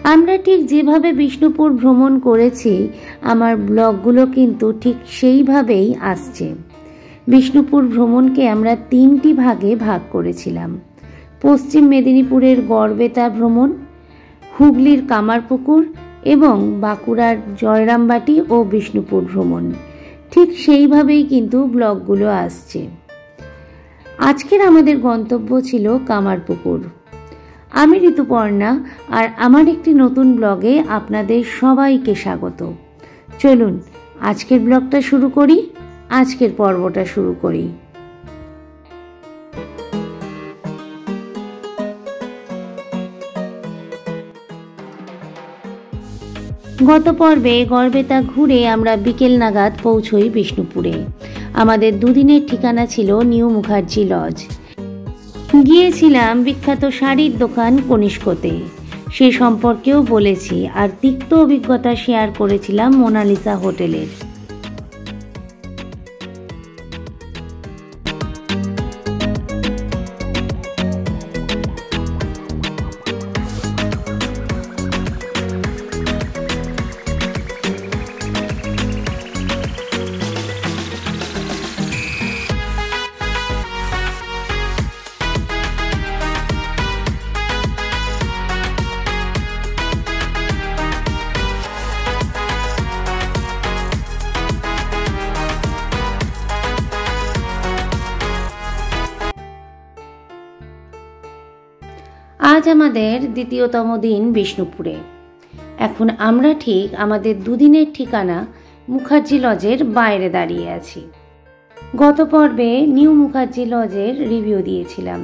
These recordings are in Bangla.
আমরা ঠিক যেভাবে বিষ্ণুপুর ভ্রমণ করেছি আমার ব্লগগুলো কিন্তু ঠিক সেইভাবেই আসছে। বিষ্ণুপুর ভ্রমণকে আমরা 3টি ভাগে ভাগ করেছিলাম। পশ্চিম মেদিনীপুরের গড়বেতা ভ্রমণ, হুগলির কামারপুকুর এবং বাঁকুড়ার জয়রামবাটি ও বিষ্ণুপুর ভ্রমণ। ঠিক সেইভাবেই কিন্তু ব্লগগুলো আসছে। আজকের আমাদের গন্তব্য ছিল কামারপুকুর। আমি ঋতুপর্ণা, আর আমার একটি নতুন ব্লগে আপনাদের সবাইকে স্বাগত। চলুন আজকের ব্লগটা শুরু করি, আজকের পর্বটা শুরু করি। গত পর্বে গড়বেতা ঘুরে আমরা বিকেল নাগাদ পৌঁছই বিষ্ণুপুরে। আমাদের দুদিনের ঠিকানা ছিল নিউ মুখার্জি লজ। গিয়েছিলাম বিখ্যাত শাড়ির দোকান কনিষ্কতে, সে সম্পর্কেও বলেছি, আর তিক্ত অভিজ্ঞতা শেয়ার করেছিলাম মোনালিসা হোটেলের। আজ আমাদের দ্বিতীয়তম দিন বিষ্ণুপুরে। এখন আমরা ঠিক আমাদের দুদিনের ঠিকানা মুখার্জি লজের বাইরে দাঁড়িয়ে আছি। গত পর্বে নিউ মুখার্জি লজের রিভিউ দিয়েছিলাম।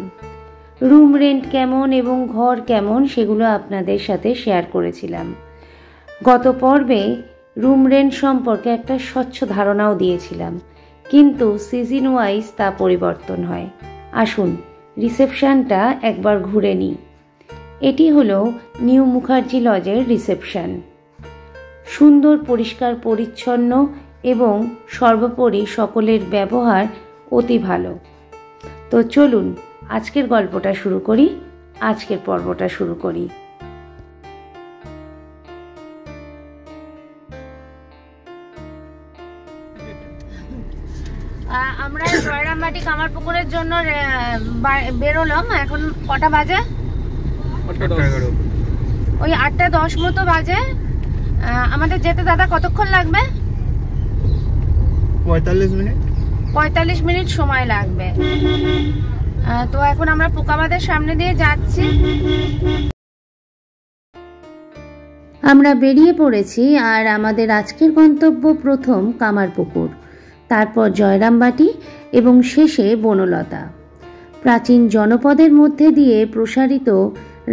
রুম রেন্ট কেমন এবং ঘর কেমন সেগুলো আপনাদের সাথে শেয়ার করেছিলাম। গত পর্বে রুম রেন্ট সম্পর্কে একটা স্বচ্ছ ধারণাও দিয়েছিলাম, কিন্তু সিজন ওয়াইজ তা পরিবর্তন হয়। আসুন রিসেপশনটা একবার ঘুরে নিই। এটি হলো নিউ মুখার্জি লজের রিসেপশন। সুন্দর, পরিষ্কার পরিচ্ছন্ন এবং সর্বোপরি সকলের ব্যবহার অতি ভালো। তো চলুন আজকের গল্পটা শুরু করি, আজকের পর্বটা শুরু করি। আমরা জয়রামবাটি কামারপুকুরের জন্য বেরোলাম। এখন কটা বাজে? ওই 8:10 মতো বাজে। আমাদের যেতে দাদা কতক্ষণ লাগবে? 45 মিনিট সময় লাগবে। তো এখন আমরা পোকাবাদের সামনে দিয়ে যাচ্ছি। আমরা বেরিয়ে পড়েছি, আর আমাদের আজকের গন্তব্য প্রথম কামারপুকুর, তারপর জয়রামবাটি এবং শেষে বনলতা। প্রাচীন জনপদের মধ্যে দিয়ে প্রসারিত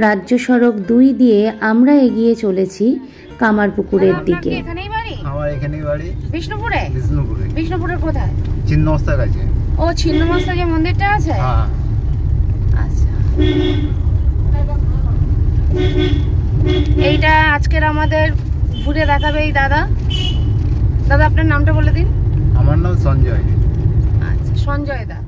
রাজ্য সড়ক 2 দিয়ে আমরা এগিয়ে চলেছি কামারপুকুরের দিকে। আমার এখানেই বাড়ি। বিষ্ণুপুরে? বিষ্ণুপুরে। বিষ্ণুপুরের কোথায়? ছিন্নমস্তা কাছে। ও, ছিন্নমস্তা যে মন্দিরটা আছে? হ্যাঁ। আচ্ছা, এইটা আজকের আমাদের ঘুরে দেখাবে এই দাদা। দাদা আপনার নামটা বলে দিন। আমার নাম সঞ্জয়। আচ্ছা, সঞ্জয় দা।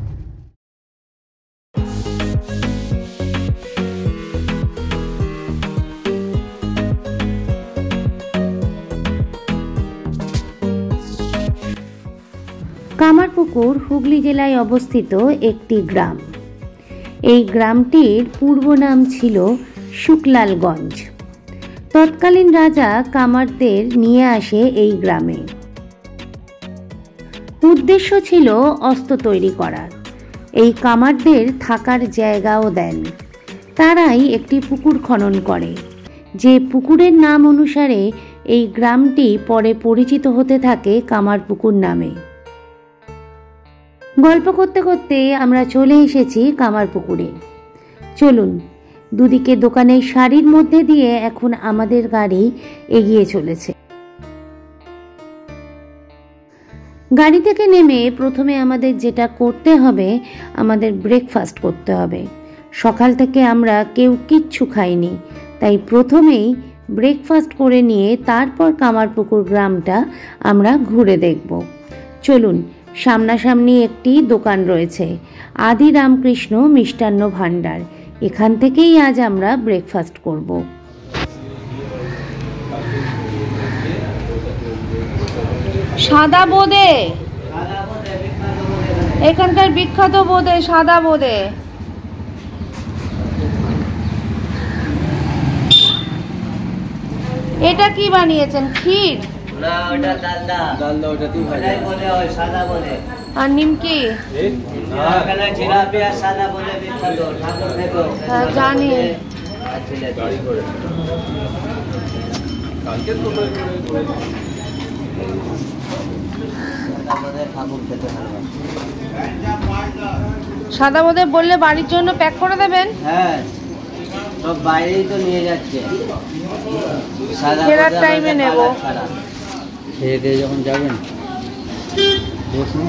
কামারপুকুর হুগলি জেলায় অবস্থিত একটি গ্রাম। এই গ্রামটির পূর্ব নাম ছিল শুকলালগঞ্জ। তৎকালীন রাজা কামারদের নিয়ে আসে এই গ্রামে। উদ্দেশ্য ছিল অস্ত্র তৈরি করার। এই কামারদের থাকার জায়গাও দেন। তারাই একটি পুকুর খনন করে, যে পুকুরের নাম অনুসারে এই গ্রামটি পরে পরিচিত হতে থাকে কামারপুকুর নামে। গল্প করতে করতে আমরা চলে এসেছি কামারপুকুরে। চলুন, দুদিকে দোকানের সারির মধ্যে দিয়ে এখন আমাদের গাড়ি এগিয়ে চলেছে। গাড়ি থেকে নেমে প্রথমে আমাদের যেটা করতে হবে, আমাদের ব্রেকফাস্ট করতে হবে। সকাল থেকে আমরা কেউ কিচ্ছু খাইনি, তাই প্রথমেই ব্রেকফাস্ট করে নিয়ে তারপর কামারপুকুর গ্রামটা আমরা ঘুরে দেখব। চলুন, সামনাসামনি একটি দোকান রয়েছে, আদি রামকৃষ্ণ মিষ্টান্ন ভাণ্ডার। এখান থেকেই আজ আমরা ব্রেকফাস্ট করব। সাদা বোঁদে, এখানকার বিখ্যাত বোঁদে, সাদা বোঁদে। এটা কি বানিয়েছেন, ক্ষীর? না, ওটা ডালদা। ডালদা ওটাতেই ভাজা বলে, ওই সাদা বলে। আর নিমকি? না, এখানে জিলাপি আর সাদা বলে বিখ্যাত। ঠাকুর দেখো। হ্যাঁ জানি। আচ্ছা, গাড়ি করে। কালকে তো করে সাদা বলে ঠাকুর খেতে ভালো। সাদা বোঁদে বললে বাড়ির জন্য প্যাক করে দেবেন? হ্যাঁ, সব বাইরেই তো নিয়ে যাচ্ছে। সাদা ফেরার টাইমে নেব। খেয়ে দিয়ে যখন যাবেন বসুন।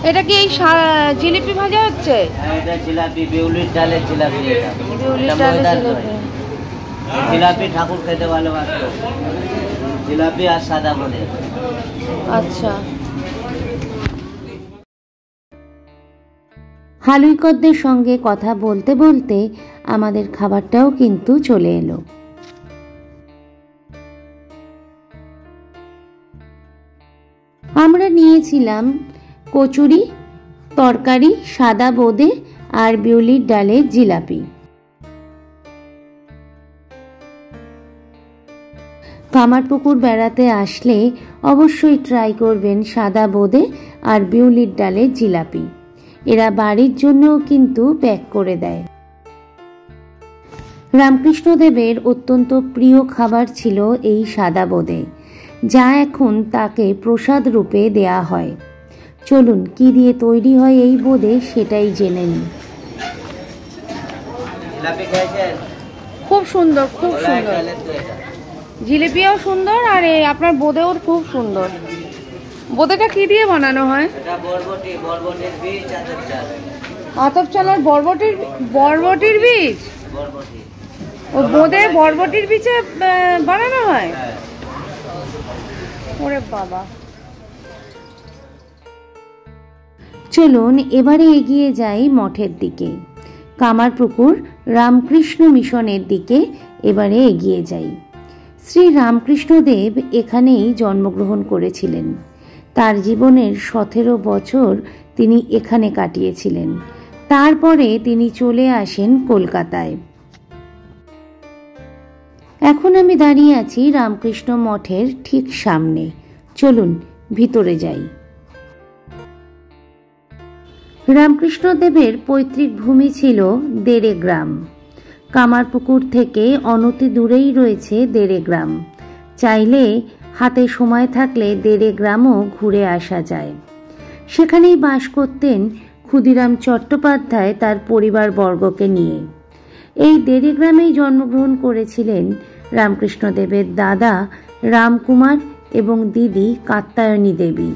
এটা কি এই জিলিপি ভাজা হচ্ছে? হ্যাঁ, এটা জিলাপি, বিউলির ডালের জিলাপি। এটা বিউলির ডালের জিলাপি। জিলাপি ঠাকুর খেতে ভালোবাসতো। জিলাপি আর সাদা বলে। আচ্ছা। হালুইকরদের সঙ্গে কথা বলতে বলতে আমাদের খাবারটাও কিন্তু চলে এলো। আমরা নিয়েছিলাম কচুরি, তরকারি, সাদা বোঁদে আর বিউলির ডালের জিলাপি। কামারপুকুর বেড়াতে আসলে অবশ্যই ট্রাই করবেন সাদা বোঁদে আর বিউলির ডালের জিলাপি। এরা বাড়ির জন্যও কিন্তু প্যাক করে দেয়। রামকৃষ্ণদেবের অত্যন্ত প্রিয় খাবার ছিল এই সাদা বোঁদে, যা এখন তাকে প্রসাদ রূপে দেয়া হয়। চলুন কি দিয়ে তৈরি হয় এই বোঁদে সেটাই জেনে নিই। খুব সুন্দর, খুব সুন্দর। জিলিপিও সুন্দর আর আপনার বোঁদেও খুব সুন্দর। বোঁদেটা কি দিয়ে বানানো হয়? এটা বরবটি, বরবটির বীজ, আতপ চাল। আতপ চাল আর বরবটির বীজ? বরবটি। ও বোঁদে বরবটির বীজে বানানো হয়? ওরে বাবা। চলুন এবারে এগিয়ে যাই মঠের দিকে। কামারপুকুর রামকৃষ্ণ মিশনের দিকে এবারে এগিয়ে যাই। শ্রী রামকৃষ্ণদেব এখানেই জন্মগ্রহণ করেছিলেন। তার জীবনের 17 বছর তিনি এখানে কাটিয়েছিলেন। তারপরে তিনি চলে আসেন কলকাতায়। এখন আমি দাঁড়িয়ে আছি রামকৃষ্ণ মঠের ঠিক সামনে। চলুন ভিতরে যাই। রামকৃষ্ণদেবের পৈতৃক ভূমি ছিল দেড়ে গ্রাম। কামারপুকুর থেকে অনতি দূরেই রয়েছে দেড়ে গ্রাম। চাইলে হাতে সময় থাকলে দেড়ে গ্রামও ঘুরে আসা যায়। সেখানেই বাস করতেন ক্ষুদিরাম চট্টোপাধ্যায় তার পরিবারবর্গকে নিয়ে। এই দেড়ে গ্রামেই জন্মগ্রহণ করেছিলেন রামকৃষ্ণদেবের দাদা রামকুমার এবং দিদি কাত্যায়নী দেবী।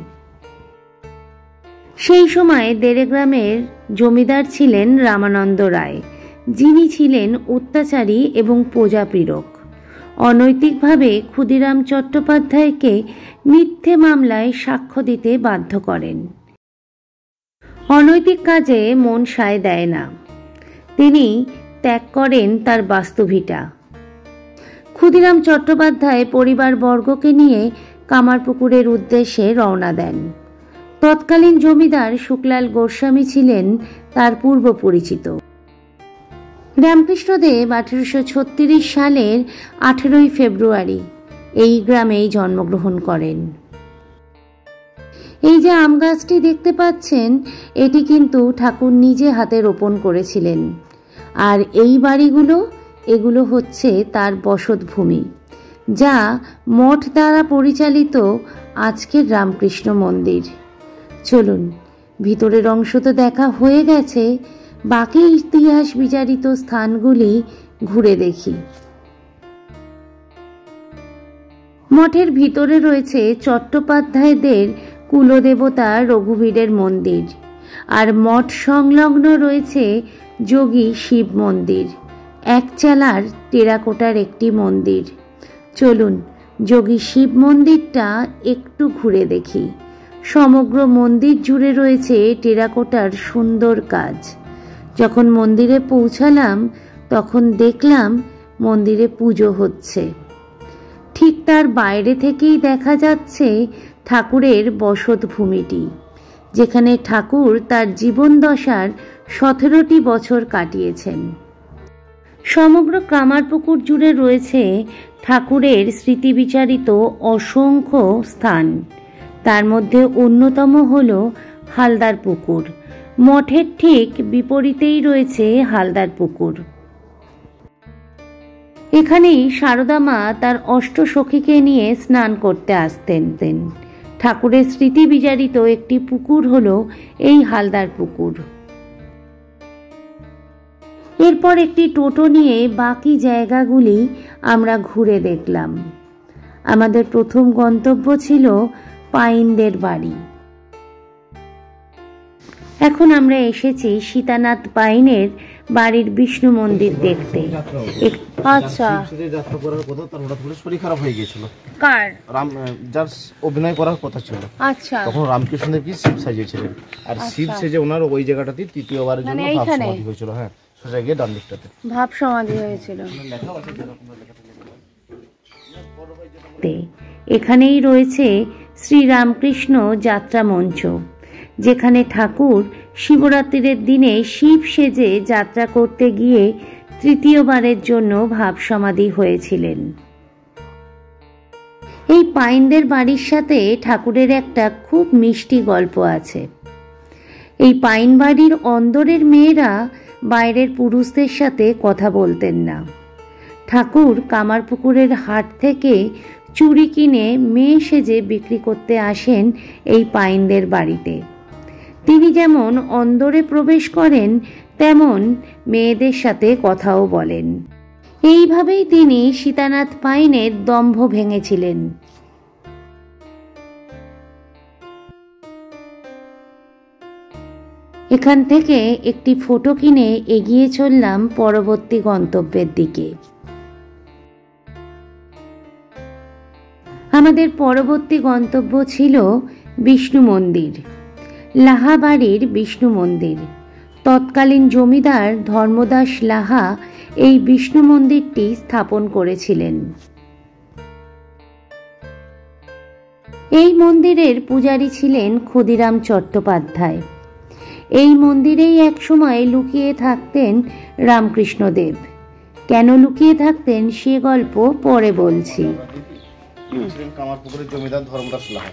সেই সময় দেড়ে গ্রামের জমিদার ছিলেন রামানন্দ রায়, যিনি ছিলেন অত্যাচারী এবং প্রজাপীড়ক। অনৈতিকভাবে ক্ষুদিরাম চট্টোপাধ্যায়কে মিথ্যে মামলায় সাক্ষ্য দিতে বাধ্য করেন। অনৈতিক কাজে মন সায় দেয় না। তিনি ত্যাগ করেন তার বাস্তুভিটা। ক্ষুদিরাম চট্টোপাধ্যায় পরিবারবর্গকে নিয়ে কামারপুকুরের উদ্দেশ্যে রওনা দেন। তৎকালীন জমিদার শুকলাল গোস্বামী ছিলেন তার পূর্ব পরিচিত। রামকৃষ্ণদেব 1836 সালের 18 ফেব্রুয়ারি এই গ্রামেই জন্মগ্রহণ করেন। এই যে আম গাছটি দেখতে পাচ্ছেন, এটি কিন্তু ঠাকুর নিজে হাতে রোপণ করেছিলেন। আর এই বাড়িগুলো, এগুলো হচ্ছে তার বসতভূমি, যা মঠ দ্বারা পরিচালিত আজকের রামকৃষ্ণ মন্দির। চলুন, ভিতরের অংশ তো দেখা হয়ে গেছে, বাকি ইতিহাস বিচারিত স্থানগুলি ঘুরে দেখি। মঠের ভিতরে রয়েছে চট্টোপাধ্যায়দের কুলদেবতা রঘুবীরের মন্দির, আর মঠ সংলগ্ন রয়েছে যোগী শিব মন্দির, একচালার টেরাকোটার একটি মন্দির। চলুন যোগী শিব মন্দিরটা একটু ঘুরে দেখি। সমগ্র মন্দির জুড়ে রয়েছে টেরাকোটার সুন্দর কাজ। যখন মন্দিরে পৌঁছালাম তখন দেখলাম মন্দিরে পুজো হচ্ছে। ঠিক তার বাইরে থেকেই দেখা যাচ্ছে ঠাকুরের বসতভূমিটি, যেখানে ঠাকুর তার জীবন দশার 17টি বছর কাটিয়েছেন। সমগ্র কামারপুকুর জুড়ে রয়েছে ঠাকুরের স্মৃতিবিচারিত অসংখ্য স্থান। তার মধ্যে অন্যতম হল হালদার পুকুর। মঠের ঠিক বিপরীতেই রয়েছে হালদার পুকুর। এখানেই সারদা মা তার অষ্টসখীকে নিয়ে স্নান করতে আসতেন। ঠাকুরের স্মৃতি বিচারিত একটি পুকুর হল এই হালদার পুকুর। এরপর একটি টোটো নিয়ে বাকি জায়গাগুলি আমরা ঘুরে দেখলাম। আমাদের প্রথম গন্তব্য ছিল পাইনদের বাড়ি। এখন আমরা এসেছি সীতানাথ পাইনের বাড়ির বিষ্ণু মন্দির দেখতে। আচ্ছা, যাত্রা করার কথা, তার হঠাৎ করে শরীর খারাপ হয়ে গিয়েছিল। কার? রাম, যার অভিনয় করার কথা ছিল। আচ্ছা, তখন রামকৃষ্ণদেবকে শিব সাজিয়েছিলেন, আর শিব সেজে ওনার ওই জায়গাতে তৃতীয়বারের জন্য ভাব সমাধি হয়েছিল। হ্যাঁ, সোজা গিয়ে ডান দিকটাতে ভাব সমাধি হয়েছিল। এখানেই রয়েছে শ্রীরামকৃষ্ণ যাত্রা মঞ্চ, যেখানে ঠাকুর শিবরাত্রির দিনে শিব সেজে যাত্রা করতে গিয়ে তৃতীয়বারের জন্য ভাব সমাধি হয়েছিলেন। এই পাইনদের বাড়ির সাথে ঠাকুরের একটা খুব মিষ্টি গল্প আছে। এই পাইন বাড়ির অন্দরের মেয়েরা বাইরের পুরুষদের সাথে কথা বলতেন না। ঠাকুর কামারপুকুরের হাট থেকে চুড়ি কিনে মেয়ে সেজে বিক্রি করতে আসেন এই পাইনদের বাড়িতে। তিনি যেমন অন্দরে প্রবেশ করেন, তেমন মেয়েদের সাথে কথাও বলেন। এইভাবেই তিনি সীতানাথ পাইনের দম্ভ ভেঙেছিলেন। এখান থেকে একটি ফটো কিনে এগিয়ে চললাম পরবর্তী গন্তব্যের দিকে। আমাদের পরবর্তী গন্তব্য ছিল বিষ্ণু মন্দির, লাহাবাড়ির বিষ্ণু মন্দির। তৎকালীন জমিদার ধর্মদাস লাহা এই বিষ্ণু মন্দিরটি স্থাপন করেছিলেন। এই মন্দিরের পূজারী ছিলেন ক্ষুদিরাম চট্টোপাধ্যায়। এই মন্দিরেই একসময় লুকিয়ে থাকতেন রামকৃষ্ণদেব। কেন লুকিয়ে থাকতেন সে গল্প পরে বলছি। কামারপুকুরের জমিদার ধর্মদাস লাহা,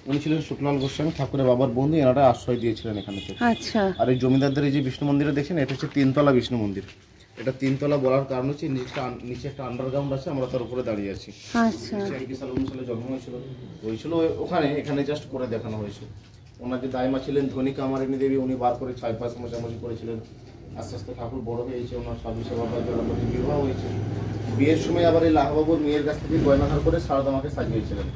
উনি ছিলেন শুক্লাল গোস্বামী ঠাকুরের বাবার বন্ধু। এনারা আশ্রয় দিয়েছিলেন এখানে। আচ্ছা। আর এই জমিদারদের এই যে বিষ্ণু মন্দিরে দেখছেন, এটা হচ্ছে 3তলা বিষ্ণু মন্দির। এটা 3তলা বলার কারণ হচ্ছে নিচে একটা আন্ডারগ্রাউন্ড আছে, আমরা তার উপরে দাঁড়িয়ে আছি। আচ্ছা। 19 সালে জন্ম হয়েছিল ওখানে, এখানে জাস্ট করে দেখানো হয়েছে। ওনার যে দাইমা ছিলেন ধনী কামারিনী দেবী, উনি বার করে 6-5 মোছামুছি করেছিলেন। আস্তে আস্তে ঠাকুর বড় হয়েছে, ওনার স্বামী সেবা বিবাহ হয়েছে। বিয়ের সময় আবার এই লাহাবাবুর মেয়ের কাছ থেকে গয়না ধার করে সারদা মাকে সাজিয়েছিলেন।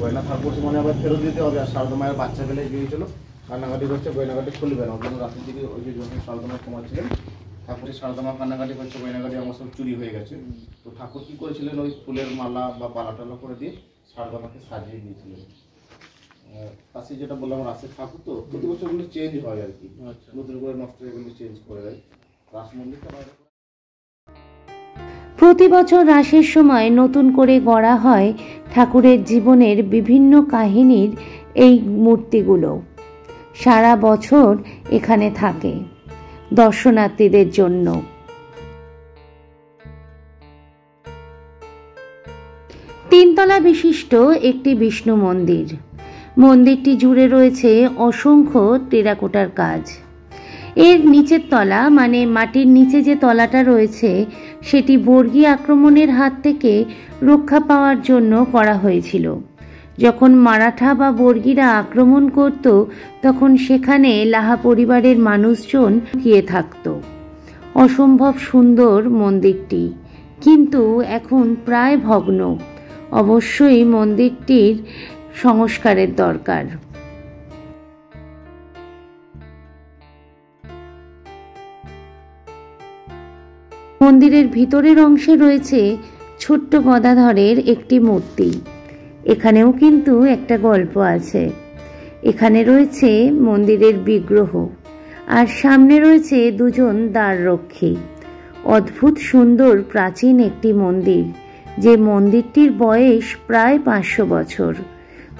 গয়না ধার করছে মানে আবার ফেরত দিতে হবে। আর সারদা মায়ের বাচ্চা বেলায় গিয়েছিল, কান্নাকাটি করছে, গয়নাকাটি খুলবে না। ওই জন্য রাত্রির দিকে ওই যে যখন সারদা মা কমাচ্ছিলেন, ঠাকুরের সারদা মা কান্নাকাটি করছে, গয়নাকাটি আমার সব চুরি হয়ে গেছে। তো ঠাকুর কি করেছিলেন, ওই ফুলের মালা বা পালা টালা করে দিয়ে সারদা মাকে সাজিয়ে দিয়েছিলেন। কাছে যেটা বললাম, রাসের ঠাকুর তো প্রতি বছর ওগুলো চেঞ্জ হয় আর কি, নতুন করে নষ্ট হয়ে গেলে চেঞ্জ করে দেয়। রাস মন্দিরটা প্রতি বছর রাসের সময় নতুন করে গড়া হয় ঠাকুরের জীবনের বিভিন্ন কাহিনীর এই মূর্তিগুলো। সারা বছর এখানে থাকে দর্শনার্থীদের জন্য। তিনতলা বিশিষ্ট একটি বিষ্ণু মন্দির। মন্দিরটি জুড়ে রয়েছে অসংখ্য টেরাকোটার কাজ। এর নিচের তলা, মানে মাটির নিচে যে তলাটা রয়েছে, সেটি বর্গী আক্রমণের হাত থেকে রক্ষা পাওয়ার জন্য করা হয়েছিল। যখন মারাঠা বা বর্গীরা আক্রমণ করত, তখন সেখানে লাহা পরিবারের মানুষজন লুকিয়ে থাকত। অসম্ভব সুন্দর মন্দিরটি, কিন্তু এখন প্রায় ভগ্ন। অবশ্যই মন্দিরটির সংস্কারের দরকার। মন্দিরের ভিতরের অংশে রয়েছে ছোট্ট গদাধরের একটি মূর্তি। এখানেও কিন্তু একটা গল্প আছে। এখানে রয়েছে মন্দিরের বিগ্রহ, আর সামনে রয়েছে দুজন দ্বাররক্ষী। অদ্ভুত সুন্দর প্রাচীন একটি মন্দির, যে মন্দিরটির বয়স প্রায় 500 বছর।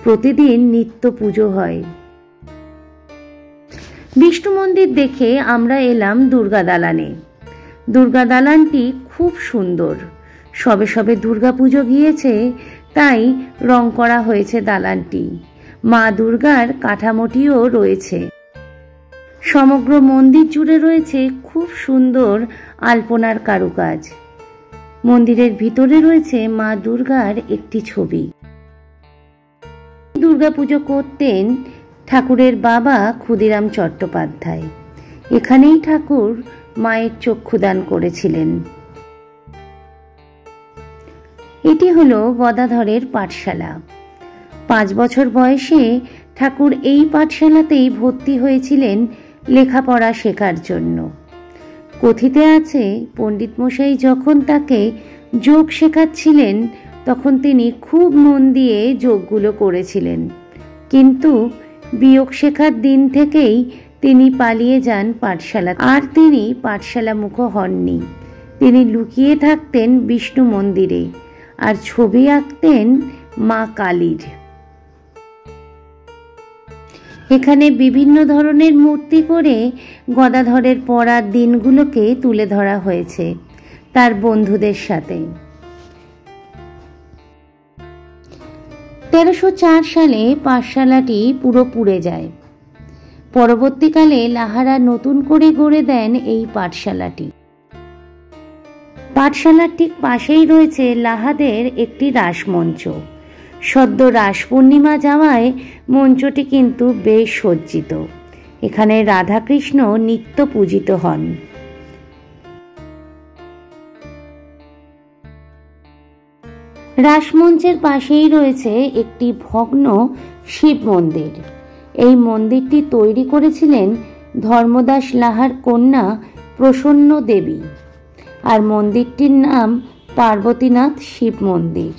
প্রতিদিন নিত্য পুজো হয়। বিষ্ণু মন্দির দেখে আমরা এলাম দুর্গা দালানে। দুর্গা দালানটি খুব সুন্দর। সবে সবে দুর্গা পুজো গিয়েছে, তাই রং করা হয়েছে দালানটি। মা দুর্গার কাঠামোটিও রয়েছে। সমগ্র মন্দির জুড়ে রয়েছে খুব সুন্দর আলপনার কারুকাজ। মন্দিরের ভিতরে রয়েছে মা দুর্গার একটি ছবি। দুর্গাপুজো করতেন ঠাকুরের বাবা ক্ষুদিরাম চট্টোপাধ্যায়। এখানেই ঠাকুর মায়ের চক্ষুদান করেছিলেন। এটি হলো গদাধরের পাঠশালা। 5 বছর বয়সে ঠাকুর এই পাঠশালাতেই ভর্তি হয়েছিলেন লেখাপড়া শেখার জন্য। কথিতে আছে, পণ্ডিত মশাই যখন তাকে যোগ শেখাচ্ছিলেন তখন তিনি খুব মন দিয়ে যোগগুলো করেছিলেন, কিন্তু বিয়োগ শেখার দিন থেকেই তিনি পালিয়ে যান পাঠশালা। আর তিনি পাঠশালা মুখ হননি। তিনি লুকিয়ে থাকতেন বিষ্ণু মন্দিরে আর ছবি আঁকতেন মা কালীর। এখানে বিভিন্ন ধরনের মূর্তি করে গদাধরের পড়ার দিনগুলোকে তুলে ধরা হয়েছে তার বন্ধুদের সাথে। 1304 সালে পাঠশালাটি পুরো পুড়ে যায়। পরবর্তীকালে লাহারা নতুন করে গড়ে দেন এই পাঠশালাটি। পাঠশালার ঠিক পাশেই রয়েছে লাহাদের একটি রাসমঞ্চ। সদ্য রাস পূর্ণিমা যাওয়ায় মঞ্চটি কিন্তু বেশ সজ্জিত। এখানে রাধাকৃষ্ণ নিত্য পূজিত হন। রাসমঞ্চের পাশেই রয়েছে একটি ভগ্ন শিব মন্দির। এই মন্দিরটি তৈরি করেছিলেন ধর্মদাস লাহার কন্যা প্রসন্ন দেবী, আর মন্দিরটির নাম পার্বতীনাথ শিব মন্দির।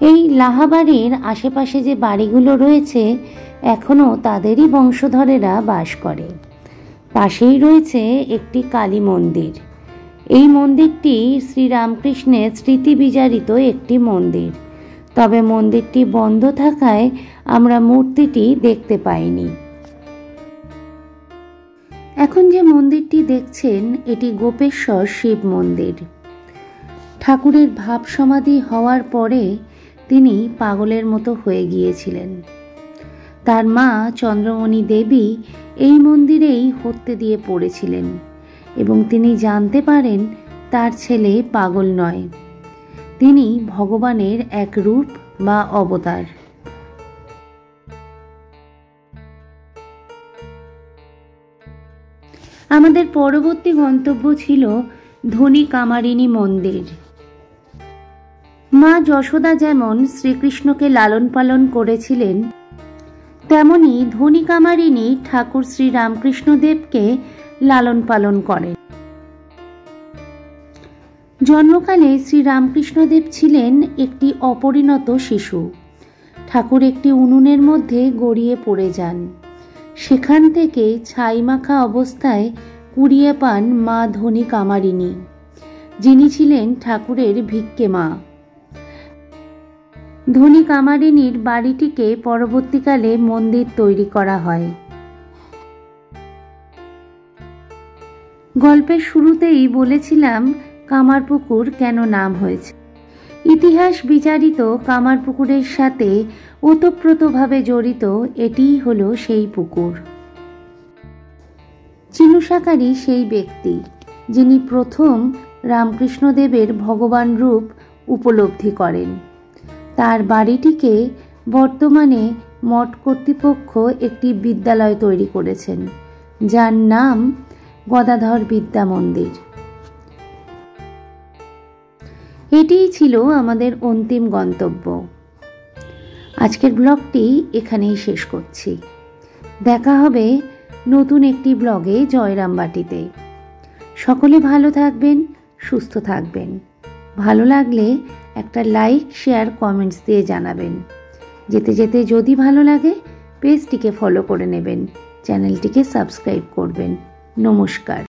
এই লাহাবাড়ির আশেপাশে যে বাড়িগুলো রয়েছে এখনো তাদেরই বংশধরেরা বাস করে। পাশেই রয়েছে একটি কালী মন্দির। এই মন্দিরটি শ্রীরামকৃষ্ণের স্মৃতি বিজারিত একটি মন্দির, তবে মন্দিরটি বন্ধ থাকায় আমরা মূর্তিটি দেখতে পাইনি। এখন যে মন্দিরটি দেখছেন এটি গোপেশ্বর শিব মন্দির। ঠাকুরের ভাব সমাধি হওয়ার পরে তিনি পাগলের মতো হয়ে গিয়েছিলেন। তার মা চন্দ্রমণি দেবী এই মন্দিরেই হত্যে দিয়ে পড়েছিলেন এবং তিনি জানতে পারেন তার ছেলে পাগল নয়, তিনি ভগবানের এক রূপ বা অবতার। আমাদের পরবর্তী গন্তব্য ছিল ধনী কামারিনী মন্দির। মা যশোদা যেমন শ্রীকৃষ্ণকে লালন পালন করেছিলেন, তেমনি ধনী কামারিনী ঠাকুর শ্রী রামকৃষ্ণদেবকে লালন পালন করেন। জন্মকালে শ্রী রামকৃষ্ণদেব ছিলেন একটি অপরিণত শিশু। ঠাকুর একটি উনুনের মধ্যে গড়িয়ে পড়ে যান। সেখান থেকে ছাই মাখা অবস্থায় কুড়িয়ে পান মা ধনী কামারিনী, যিনি ছিলেন ঠাকুরের ভিক্ষে মা। ধনী কামারিনীর বাড়িটিকে পরবর্তীকালে মন্দির তৈরি করা হয়। গল্পের শুরুতেই বলেছিলাম কামারপুকুর কেন নাম হয়েছে। ইতিহাস বিচারিত কামারপুকুরের সাথে ওতপ্রোতভাবে জড়িত এটিই হলো সেই পুকুর। চিনু শাকারি সেই ব্যক্তি যিনি প্রথম রামকৃষ্ণদেবের ভগবান রূপ উপলব্ধি করেন। তার বাড়িটিকে বর্তমানে মঠ কর্তৃপক্ষ একটি বিদ্যালয় তৈরি করেছেন, যার নাম গদাধর বিদ্যা মন্দির। এটিই ছিল আমাদের অন্তিম গন্তব্য। আজকের ব্লগটি এখানেই শেষ করছি। দেখা হবে নতুন একটি ব্লগে জয়রামবাটিতে। সকলে ভালো থাকবেন, সুস্থ থাকবেন। ভালো লাগলে একটা লাইক, শেয়ার, কমেন্টস দিয়ে জানাবেন। যেতে যেতে যদি ভালো লাগে পেজটিকে ফলো করে নেবেন, চ্যানেলটিকে সাবস্ক্রাইব করবেন। নমস্কার।